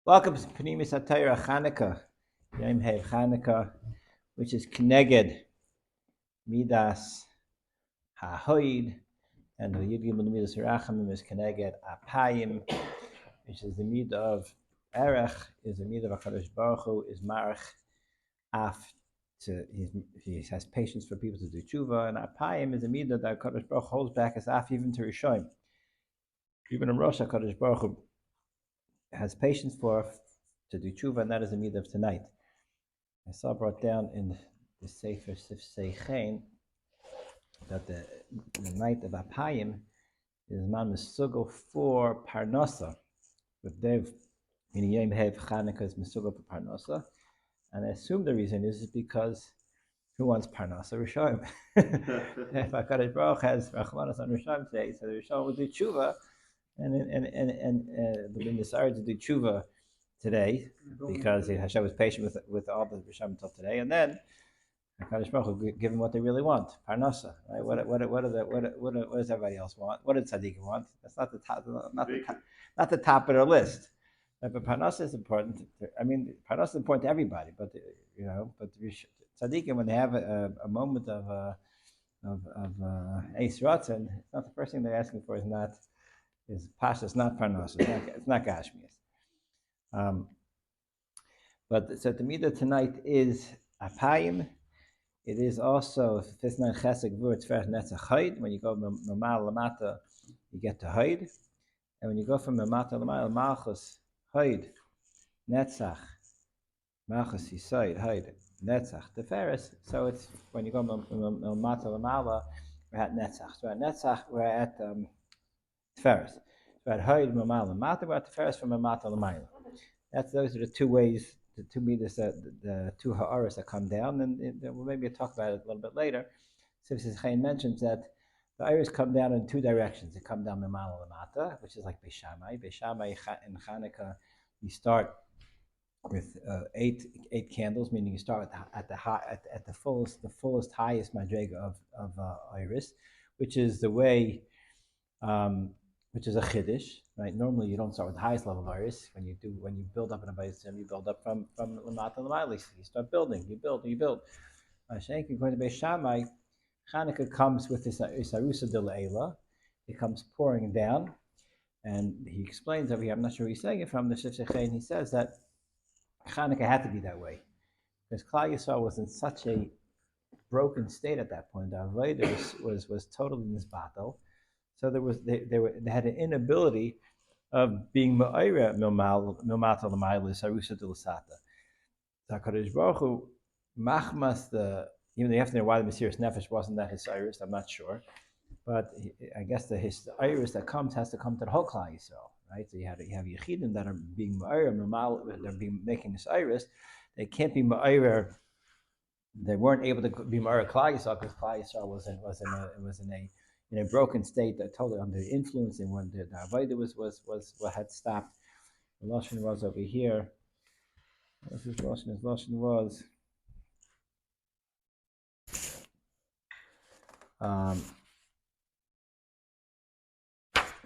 Welcome to Pnimis Atayra Chanuka, Yom Hev Chanuka, which is Kneged Midas HaHoid, and the Yud Gimel Midas Rachamim is Kneged Apayim, which is the Midah of Erech, is the Midah of HaKadosh Baruch Hu, is Marach Af, he has patience for people to do tshuva, and Apayim is the Midah that HaKadosh Baruch Hu holds back as Af even to Rishoim. Even in Rosh HaKadosh Baruch Hu has patience to do tshuva, and that is the midah of tonight. I saw brought down in the Sefer Seichen that the night of Apayim is man mesugo for Parnasa, with Dev, meaning Yom Hev Chanukah is mesugo for Parnasa, and I assume the reason is because who wants Parnasa? Rishonim. If HaKadosh Baruch has Rachmanas on Rishonim today, so the Rishonim will do tshuva, and the Mesirus to do tshuva today, because Hashem was patient with all the Risham until today, and then HaKadosh Baruch Hu give them what they really want, Parnasa. Right? What does everybody else want? What does Tzaddikim want? That's not the top of their list. But Parnasa is important. I mean, Parnasa is important to everybody, but Tzaddikim, when they have a moment of Eis Ratzon, it's not the first thing they're asking for. Is Parshas, not Parnasa. It's not Gashmias. But so the midah tonight is Apayim. It is also Fisnan Chesed Gvur Tzverch Netzach Haid. When you go Mamal Lamata, you get to Haid, and when you go from Lamata Lamal Malchus Haid Netzach Malchus Yisoid Haid Netzach Teferes. So it's when you go Lamata Lamala, we're at Netzach. So at Netzach we're at Teferes. So at Haid Mamal Lamata, we're at Teferes from Lamata Lamayla. Those are the two ways, the two midas, the two ha'aras that come down, and we'll maybe talk about it a little bit later. Sifsei Chaim mentions that the iris come down in two directions. They come down Mimala Lamata, which is like Beis Shammai. Beis Shammai in Chanukah, you start with eight candles, meaning you start at the fullest highest madrega of iris, which is the way. Which is a chiddush, right? Normally, you don't start with the highest level of iris. When you build up in a bayis, you build up from lamata l'maylis. You start building, you build. According to Beis Shammai, Chanukah comes with this isarusa de le'ela. It comes pouring down, and he explains over here. I'm not sure where he's saying it from. The Sifsei Chaim, he says that Chanukah had to be that way because Klal Yisrael was in such a broken state at that point. The avodah was totally in this battle. So they had an inability of being ma'ira milmata l'maylis harusa d'lasata. So HaKadosh Baruch Hu machmas even though you have to know why the Mesirus Nefesh wasn't that his iris, I'm not sure, but I guess his iris that has to come to the whole Klal Yisrael, right? So you have Yechidim that are being ma'ira they're making this iris. They can't be ma'ira. They weren't able to be ma'ira Klal Yisrael because Klal Yisrael was in a broken state, that totally under influence, and when the avodah was what had stopped. The lashon was over here. What's his lashon? His lashon was. I'm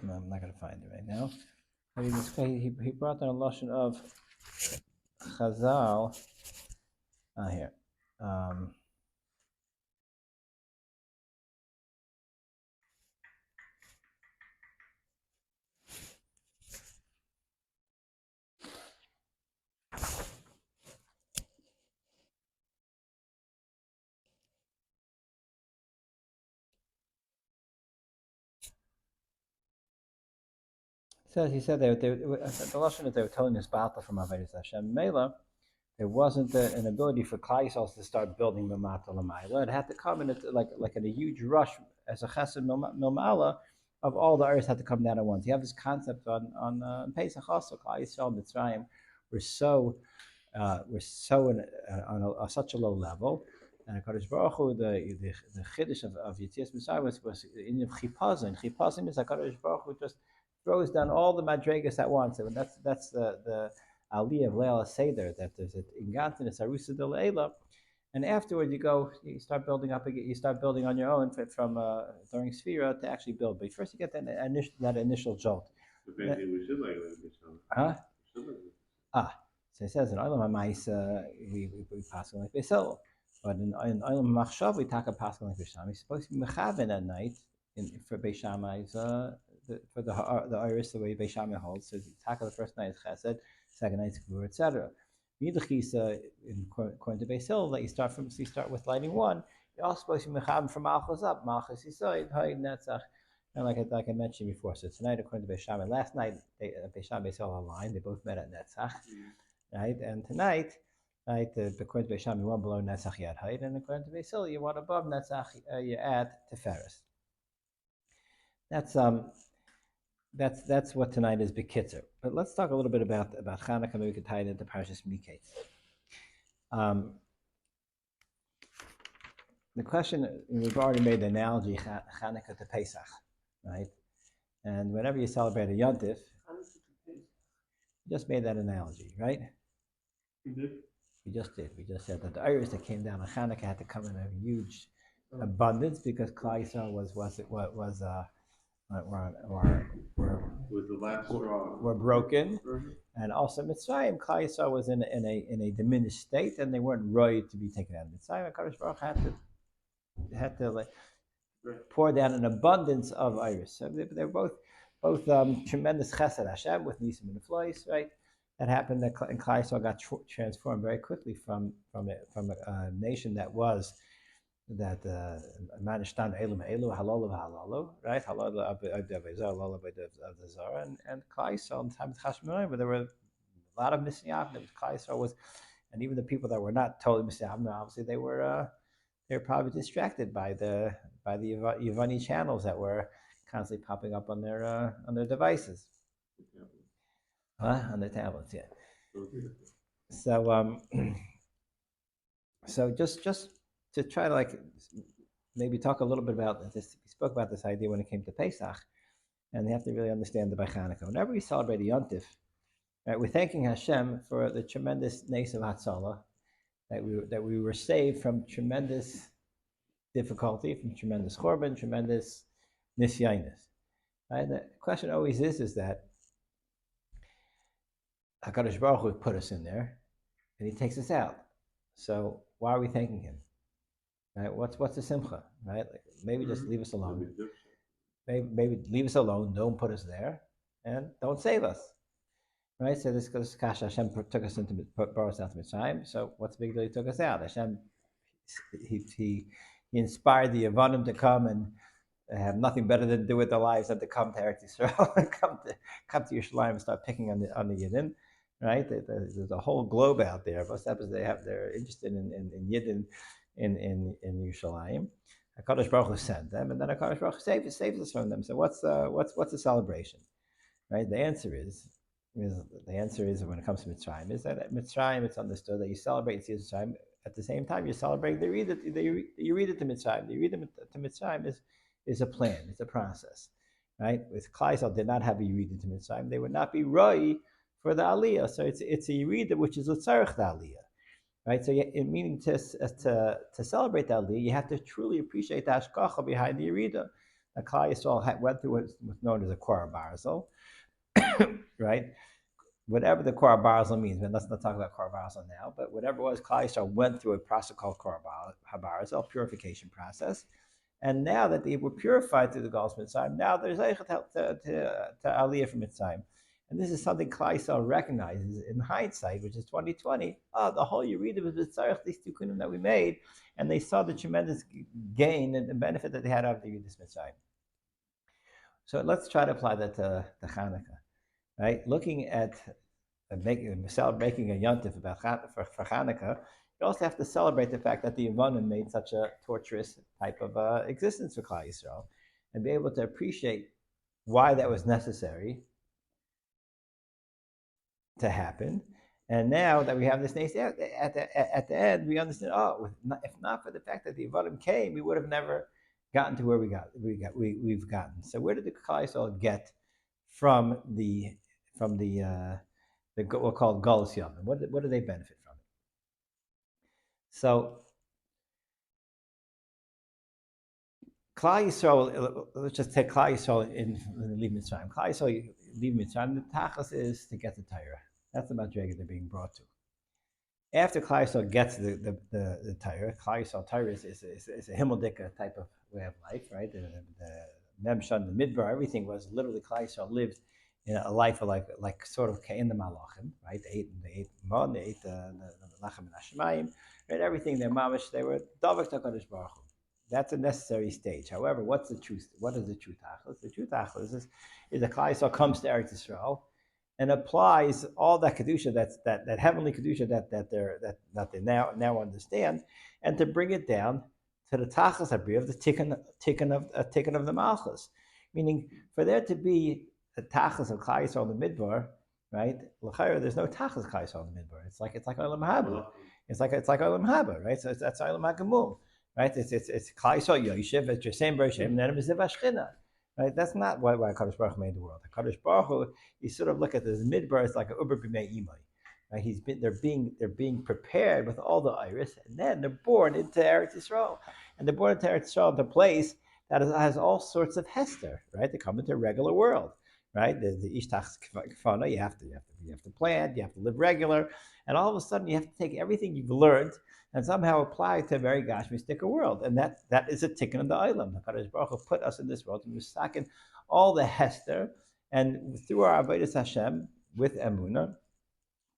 not going to find it right now. But he brought down a lashon of Chazal. Here. He said the lashon that they were telling this battle from Avodas Hashem Mela. There wasn't an ability for Klal Yisrael to start building Mamata L'mayla. It had to come in like in a huge rush as a chesed milmala of all the earth had to come down at once. You have this concept on Pesach also. Klal Yisrael and Mitzrayim were so on such a low level. And HaKadosh Baruch Hu, the chiddush of Yetzias Mitzrayim was in chipazon. Chipazon is HaKadosh Baruch Hu just throws down all the madregas at once. And that's the aliyah of Leil Seder, that there's an ingantinus arusa de leila, and afterward you start building up again. You start building on your own from during Sphira to actually build. But first you get that initial jolt. Huh? So it says in Olam HaMaisa we pass like Beisil, but in Olam HaMachshav we talk a pass like Beishamai. He's supposed to be mechaven at night for Beishamai's for the iris the way Beishamai holds. So talk the first night is Chesed, second night is Gvur, etc. Midachisa according to Beisil that you start with lighting one. You're also supposed to be mechaven from Malchus up, Malchus Yisoid, Hoy Netzach. And like I mentioned before, so tonight according to Beishamai, last night Beishamai Beisil aligned. They both met at Netzach. Right, and tonight, right, according to Beishamai, you want below Netzach Yad Height, and according to Beisil, you want above Netzach, you add Teferis. That's what tonight is Bekitzer. But let's talk a little bit about Chanuka. Maybe we could tie it into Parshas Mikeitz. The question, we've already made the analogy Chanuka to Pesach, right? And whenever you celebrate a Yontif, you just made that analogy, right? We just did. We just said that the iris that came down on Chanuka had to come in a huge abundance because Klal Yisrael was the last straw. Were broken, and also Mitzrayim. Klal Yisrael was in a diminished state, and they weren't right to be taken out of Mitzrayim. Kadosh Baruch had to like pour down an abundance of iris. So they're both tremendous chesed Hashem with Nisim and the Flois, right? That happened, and Klal Yisrael got transformed very quickly from a nation that was Manishtan Elu Halal Halalo, right? Halal of the Zara, and Klal Yisrael in time of Chashmonai, where there were a lot of Misyavnim. Klal Yisrael was, and even the people that were not totally Misyavnim, obviously they were probably distracted by the Yevani channels that were constantly popping up on their devices. On the tablets, yeah. So just to try to maybe talk a little bit about this. We spoke about this idea when it came to Pesach, and you have to really understand the Chanukah. Whenever we celebrate a Yontif, right, we're thanking Hashem for the tremendous nace of Hatzalah, that we were saved from tremendous difficulty, from tremendous chorban, tremendous nisyainus. Right? The question always is that HaKadosh Baruch Hu put us in there, and He takes us out. So why are we thanking Him? Right? What's the simcha? Right? Maybe just leave us alone. Maybe leave us alone. Don't put us there, and don't save us. Right? So this kasha Hashem took us brought us out to Mitzrayim. So what's the big deal? He took us out. Hashem, he inspired the Yevanim to come and have nothing better to do with their lives than to come to Eretz Yisrael and come to Yerushalayim and start picking on the Yidden. Right? There's a whole globe out there. Most happens they're interested in Yidden in Yerushalayim. HaKadosh Baruch Hu sent them, and then HaKadosh Baruch Hu saves us from them. So what's the celebration? Right? The answer is when it comes to Mitzrayim is that at Mitzrayim it's understood that you celebrate Mitzrayim at the same time you're celebrating the Yerida to Mitzrayim. The Yerida to Mitzrayim is a plan, it's a process, right? If Klal Yisrael did not have a Yerida to Mitzrayim, they would not be Roi for the Aliyah. So it's a Yerida which is L'tzarech the Aliyah, right? So in meaning to celebrate the Aliyah, you have to truly appreciate the Hashgacha behind the Yerida. The Klal Yisrael went through what's known as a Korah Barzel, right? Whatever the Korah Barzel means, but let's not talk about Korah Barzel now, but whatever it was, Klal Yisrael went through a process called Korah Barzel, purification process. And now that they were purified through the Galus Mitzrayim, now there's Eichet to Aliyah from Mitzrayim. And this is something Klal Yisrael recognizes in hindsight, which is 2020. The whole Yerida was Mitzrayim, these two kunim that we made, and they saw the tremendous gain and the benefit that they had out of the Yerida Mitzrayim. So let's try to apply that to Chanuka. Right, looking at making a yontif for Chanuka, you also have to celebrate the fact that the Yevanim made such a torturous type of existence for Klal Yisrael, and be able to appreciate why that was necessary to happen. And now that we have this nace at the end, we understand. If not for the fact that the Yevanim came, we would have never gotten to where we've gotten. So where did the Klal Yisrael get from the what called Galus Yavim? What do they benefit from it? So Klal Yisrael, let's just take Klal Yisrael in leave Mitzrayim. Klal Yisrael leave Mitzrayim. The tachas is to get the Torah. That's the madrega they're being brought to. After Klal Yisrael gets the Torah, Klal Yisrael Torah is a Himmeldika type of way of life, right? The Memshan, the Midbar, everything was literally Klal Yisrael lived in a life of like sort of in the Malachim, right? They ate Mon, they ate the Lachem and Hashemayim, right? Everything they mamish, they were Davak Takadosh Baruch Hu. That's a necessary stage. However, what's the truth? What is the truth? The truth is that Klal Yisrael comes to Eretz Yisrael and applies all that kedusha, that heavenly kedusha that they now understand, and to bring it down to the tachas habriya of the tikkun of the malchus, meaning for there to be a tachas of Klal Yisrael in the midbar, right? L'chayra, there's no tachas of Klal Yisrael in the midbar. It's like olam haba. It's like olam haba, right? So that's olam hagamul, right? It's Klal Yisrael yoshev, it's Yosem B'Hashem, and then it's Zivashchina. Right? That's not why Kadosh Baruch Hu made the world. Kadosh Baruch Hu, you sort of look at this midbar as like an uber b'mei imay. Right? They're being prepared with all the iris, and then they're born into Eretz Yisrael, and they're born into Eretz Yisrael, the place that has all sorts of hester. Right? They come into a regular world. Right? The ishtach kfana, you have to plant, you have to live regular, and all of a sudden you have to take everything you've learned and somehow apply it to a very gashmistic world. And that is a tikkun of the Olam. HaKadosh Baruch Hu put us in this world to misaken all the hester, and through our avodas Hashem with emunah,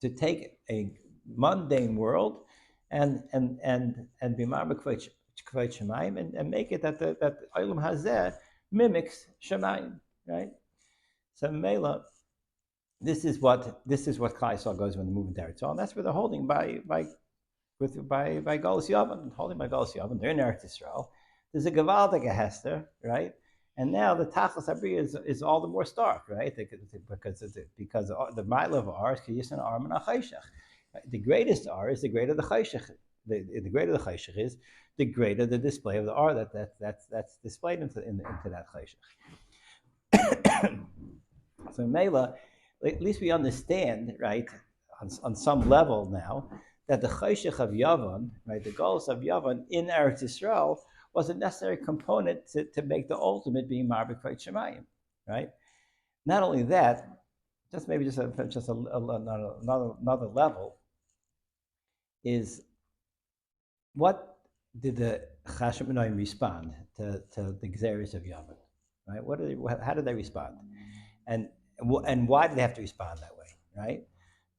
to take a mundane world and be marbek kvayt shemayim and make it that Olam Hazeh mimics shemayim, right? So Mela, this is what Klal Yisrael goes when they move into Eretz Yisrael, and that's where they're holding by Golus Yavon, holding by Golus Yavon. They're in Eretz Yisrael. There's a Gavaldik Hester, right? And now the Tachlis Habriya is all the more stark, right? Because the Ma'ila of R is Kiyusan Arm and Achayshach. The greatest R is the greater the Chayshach. The greater the Chayshach is, the greater the display of the R that's displayed into that Chayshach. So Mela, at least we understand, right, on some level now, that the Chayshach of Yavon, right, the Golus of Yavon in Eretz Yisrael was a necessary component to make the ultimate being Marbek Kvayt Shemayim, right? Not only that, another level is what did the Chashim Menoim respond to the Gzeres of Yavon, right? How did they respond, and why did they have to respond that way, right?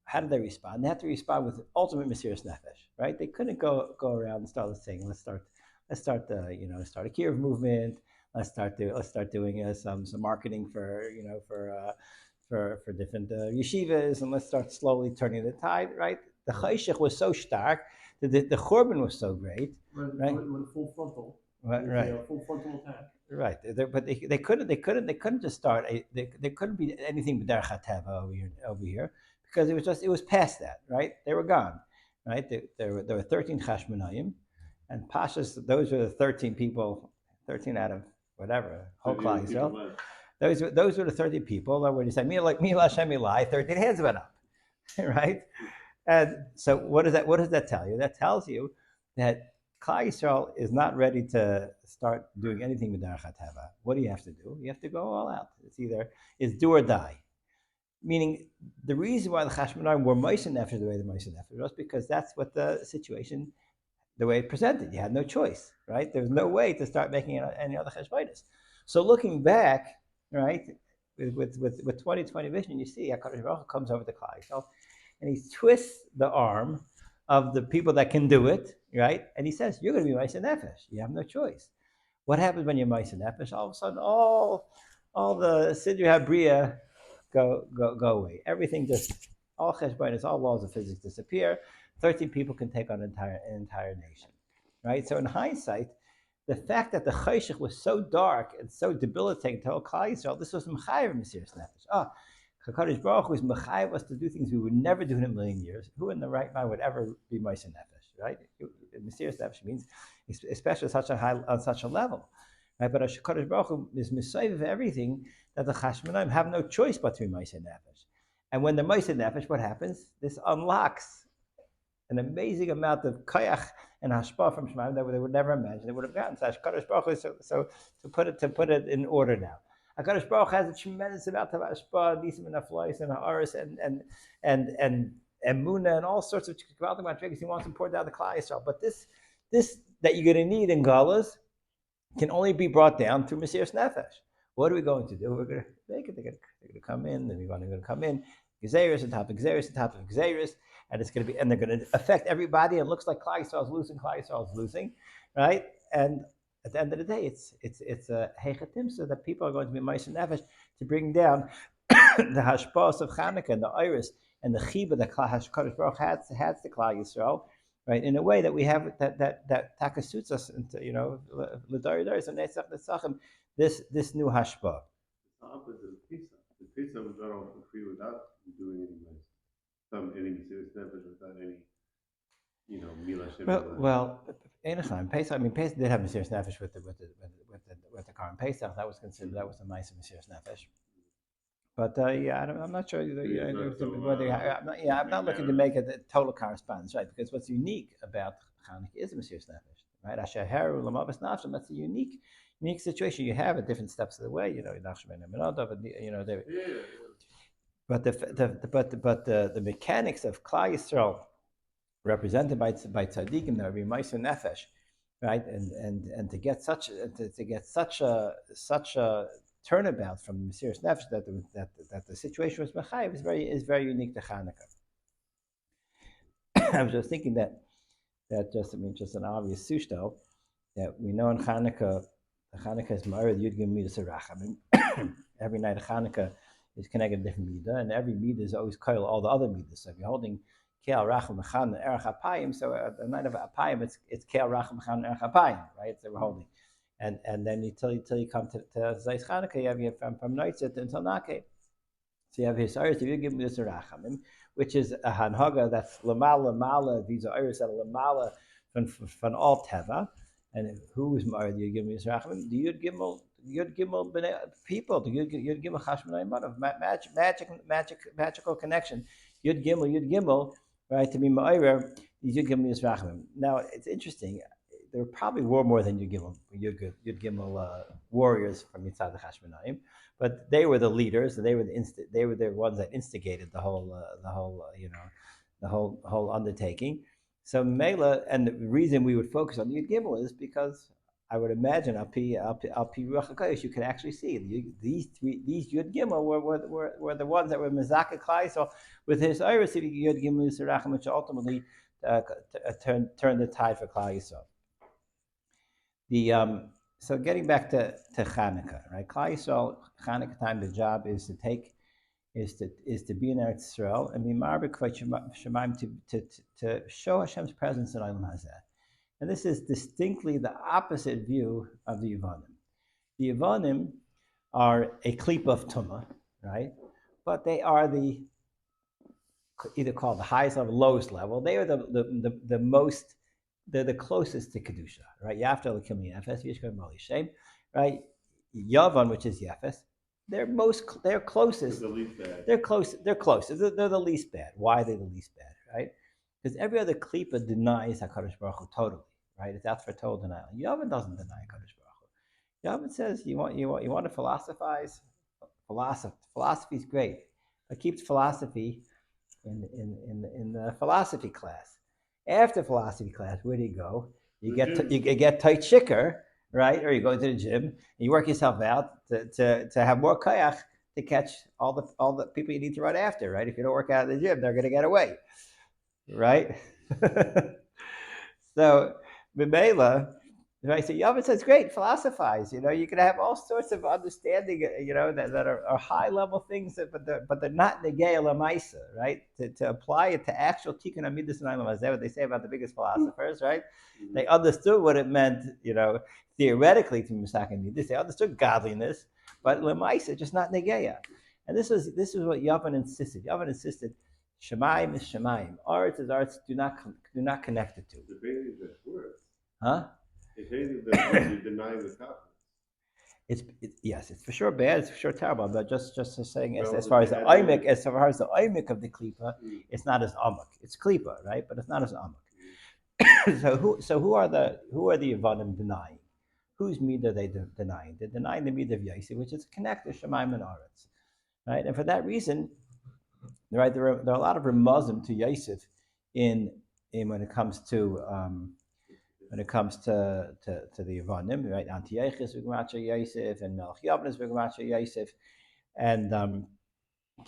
How did they respond? They had to respond with ultimate Mesirus Nefesh, right? They couldn't go around and start saying, let's start a Kiev movement. Let's start doing some marketing for different yeshivas, and let's start slowly turning the tide, right? The Chayshach was so stark, the Churban was so great, right? When full frontal, right, full frontal attack. Right, but they couldn't just start. There couldn't be anything but derech hateva over here. Because it was past that, right? They were gone, right? There were 13 Chashmonayim, and Parshas, those were the 13 people, 13 out of whatever, whole Klal Yisrael. Those were the 30 people that when you say me Hashem Elai, 13 hands went up, right? And so what does that tell you? That tells you that Klal Yisrael is not ready to start doing anything with derech hateva. What do you have to do? You have to go all out. It's do or die. Meaning, the reason why the Chashmonaim were Moshe Nefesh the way the Moshe Nefesh was because that's what the situation, the way it presented. You had no choice, right? There was no way to start making any other Cheshbonos. So looking back, right, with 2020 vision, you see HaKadosh Baruch Hu comes over to Klal Yisrael, and he twists the arm of the people that can do it, right? And he says, you're going to be Moshe Nefesh. You have no choice. What happens when you're Moshe Nefesh? All of a sudden, all the Sidri HaBriya go away. Everything all cheshbonos, all laws of physics disappear. 13 people can take on an entire nation, right? So in hindsight, the fact that the chayshach was so dark and so debilitating to whole Klal Yisrael, this was mechayev Mesirus Nefesh. HaKadosh Baruch Hu was mechayev us to do things we would never do in a million years. Who in the right mind would ever be Moshe Nefesh, right? Mesirus Nefesh means, especially on such a level. Right, but HaKadosh Baruch Hu is misayv of everything that the Chashmonaim have no choice but to be Moshe Nefesh. And when they're Moshe Nefesh, what happens? This unlocks an amazing amount of koyach and hashpah from Shemaim that they would never imagine they would have gotten. So HaKadosh Baruch Hu, so to put it in order now, HaKadosh Baruch has a tremendous amount of hashpah, nisim and aflois and haaretz and emuna and all sorts of gewaltig matrigas. He wants to pour down the Klal Yisrael. But this that you're going to need in Galas can only be brought down through Mesirus Nefesh. What are we going to do? We're going to make it. They're going to come in, and we're going to come in. Gzeirus on top of Gzeirus on top of Gzeirus, and it's going to be, and they're going to affect everybody. And it looks like Klal Yisrael is losing, right? And at the end of the day, it's a heichatimsa that people are going to be Mesirus Nefesh to bring down the hashpos of Chanuka and the iris and the chiba that Kadosh Baruch has the Klal Yisrael. Right, in a way that we have that taka suits us into l'daridaris and netzach this new hashpa. It's the opposite of pizza. The pizza was done for free without doing any Mesirus Nefesh, without any mila shem. Well, Pesach. I mean, Pesach did have Mesirus Nefesh with the current Pesach. That was considered a nice Mesirus Nefesh. But I'm not sure I'm not looking to make a total correspondence, right? Because what's unique about Chanukah is Mesirus Nefesh, right? Asher heru l'mavas nafshim. That's a unique situation. You have at different steps of the way, But the mechanics of Klal Yisrael, represented by tzaddikim, that are Mesirus Nefesh, right? And to get such a turnabout from Mesirus Nefesh that the situation was mechayiv is very unique to Chanukah. I was just thinking that just an obvious sushto that we know in Chanukah is ma'ir the Yud Gimel Midas Rachamim. Every night of Chanukah is connected to a different midah, and every midah is always koil all the other midas. So if you're holding Keil Racham Mechan and Erech Apayim, so at the night of Apayim it's Keil Racham Mechan and Erech Apayim, right? So we're holding. And then until you come to Zayis Chanukah, you have from Noitzit until Nake. So you have his Iris, if you give me this Rachamim, which is a Hanhaga that's Lamala, these are Iris that are Lamala from all Teva. And who is Mar, the Yud Gimel Midas Rachamim? The Yud Gimel people, the Yud Gimel Chashmonai Manav, magical connection. Yud Gimel, right, to be Ma'ira, these Yud Gimel Midas Rachamim. Now, it's interesting. There probably were more than Yud Gimel warriors from Yitzhak the Chashmonaim, but they were the leaders. They were the ones that instigated the whole undertaking. So Mela, and the reason we would focus on Yud Gimel is because I would imagine Al Pi Ruach HaKodesh, you can actually see these Yud Gimel were the ones that were Mezaka Klai. So with his Iris Yud Gimel Yisrachim, which ultimately turned the tide for Klal Yisrael. So getting back to Chanukah, right? Klal Yisrael, Chanukah time, the job is to be in Eretz Yisrael and be marbek Shemaim to show Hashem's presence in Olam Hazeh. And this is distinctly the opposite view of the Yevanim. The Yevanim are a klipa of Tumah, right? But they are either called the highest level, lowest level. They are the most. They're the closest to Kedusha, right? Yafta L'kim Yefes, Yishkar Mali Shem, right? Yavan, which is Yefes, they're closest. The least bad. They're close. They're the least bad. Why are they the least bad, right? Because every other klipa denies HaKadosh Baruch Hu totally, right? It's out for total denial. Yavan doesn't deny HaKadosh Baruch Hu. Yavan says you want to philosophize. Philosophy is great, but keeps philosophy in the philosophy class. After philosophy class, where do you go? You get tight shikker, right? Or you go to the gym and you work yourself out to have more kayach to catch all the people you need to run after, right? If you don't work out at the gym, they're going to get away, right? So, B'meila, right? So Yavan says, great, philosophize. You can have all sorts of understanding, that are high level things, but they're not negei lamaisa, right? To apply it to actual tikkun amidus and olam hazeh, what they say about the biggest philosophers, right? They understood what it meant, theoretically to misak amidus. They understood godliness, but lamaisa just not negeya. And this is what Yavan insisted. Yavan insisted, Shemaim is Shemaim. Aretz is Aretz. Do not connect the two. Debating the words. Huh? If anything, you're denying the confidence. Yes, it's for sure bad. It's for sure terrible. But just saying, as far as the oimik of the klipa, it's not as amuk. It's klipa, right? But it's not as amuk. So who are the Yevanim denying? whose midah they denying? They're denying the midah of Yosef, which is connected to Shemaim and Aretz, right? And for that reason, right, there are a lot of remuzim to Yosef in when it comes to the Yevonim, right? Antiochus v'gemacha Yosef and Melch Yavnes v'gemacha Yosef, and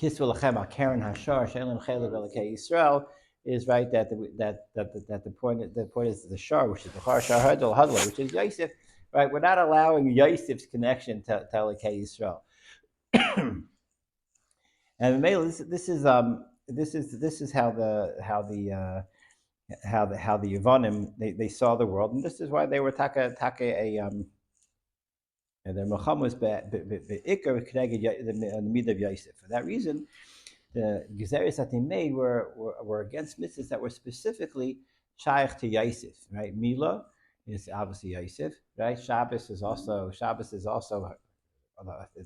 Kisvu Lachem Karen Hashar Shelim Chelev Elokei Yisrael is right that the point is the shar, which is the Char Shar Hadol Hadol, which is Yosef, right? We're not allowing Yosef's connection to Elokei Yisrael. And this is how the Yevonim they saw the world, and this is why they were taka and their Muhammad was be'ikar connected the midah of Yosef. For that reason, the gezeres that they made were against mitzvahs that were specifically shaykh to Yosef. Right, Mila is obviously Yosef. Right, Shabbos is also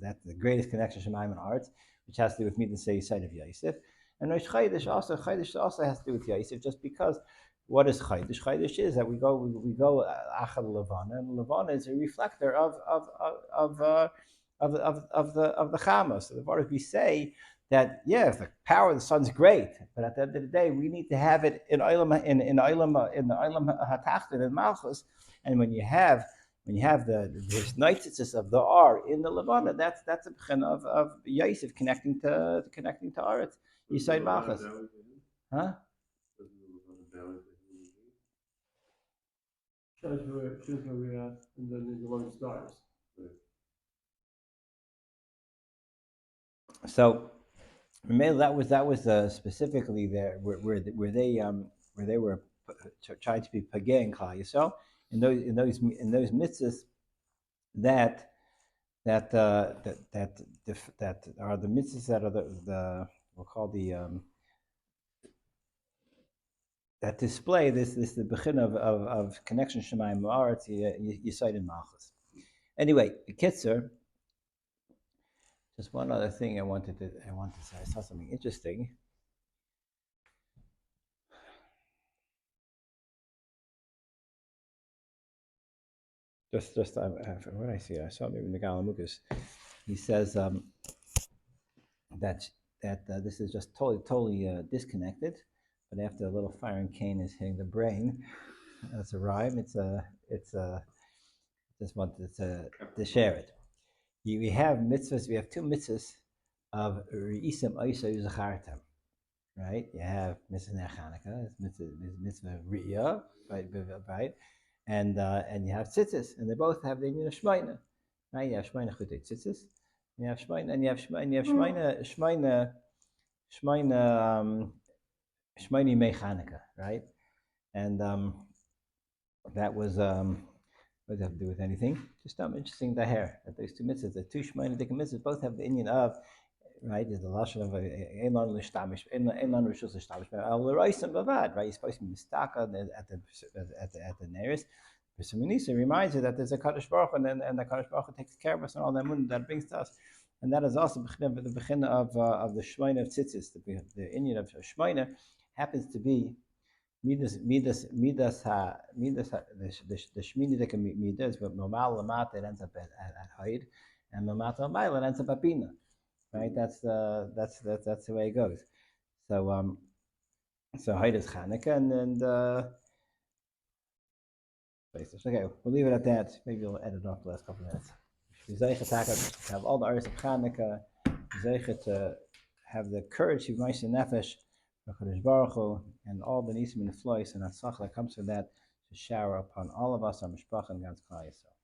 that's the greatest connection Shemaim and Arts, which has to do with mitzvah say side of Yosef. And Rosh Chodesh also has to do with Yosef, just because. What is Chodesh? Chodesh is that we go Achad Levana, and Levana is a reflector of the Chama. So the Baruch we say that the power of the sun's great, but at the end of the day, we need to have it in Olam in the Olam Hatachton in Malchus, and when you have the nights of the R in the Levana, that's a b'chen of Yosef connecting to Aretz Yisai Malchus, huh? Shows where we're at, and then there's a lot of stars. So, that was specifically there where they were trying to be pagay and klal Yisrael in those mitzvahs that are the mitzvahs that are the we'll call the that display the bechin of connection Shemayim Ma'aretz Yisai and Malchus. Anyway, Kitzer. Just one other thing I wanted to say. I saw something interesting. What I see, I saw maybe Megal Mukas. He says that this is just totally disconnected. But after a little fire and cane is hitting the brain, that's a rhyme. Just wanted to share it. We have mitzvahs. We have two mitzvahs of Re'isim Oisay Zachartam. Right? You have mitzvah Chanuka, mitzvah Riyah, right? And you have tzitzis, and they both have the union of Shmaina. Right? You have Shmaina Chutei Tzitzis, you have Shmaina, and you have Shmaina Shmaini Mei Chanuka, right? And that was what does that have to do with anything? Just interesting that those two mitzvahs, the two Shmaina Dikkim mitzvahs, both have the union of, right? Is the lashon of Eilan Lishtamish, Eilan Rishus Lishtamish, Al L'Roisem Bavad, right? You're supposed to be mistaka at the nearest. Persimonisa reminds you that there's a Kadosh Baruch Hu, and the Kadosh Baruch Hu takes care of us and all that mun that brings to us, and that is also the bechin of the Shmaina of Tzitzis. The union of Shmaina happens to be midas the Shmini Dika midas, but Mamal Lamata it ends up at Haid, and Mamata Lamayla it ends up at Bina. Right, that's the way it goes. So Haid is Chanukah, and okay, we'll leave it at that. Maybe we'll edit off the last couple of minutes. To have all the artists of Chanukah, to have the courage to Mikeitz Nefesh, Chadosh Baruch Hu, and all the nisim and the flois and atzach that comes from that to shower upon all of us, our mishpach and God's Klal Yisrael.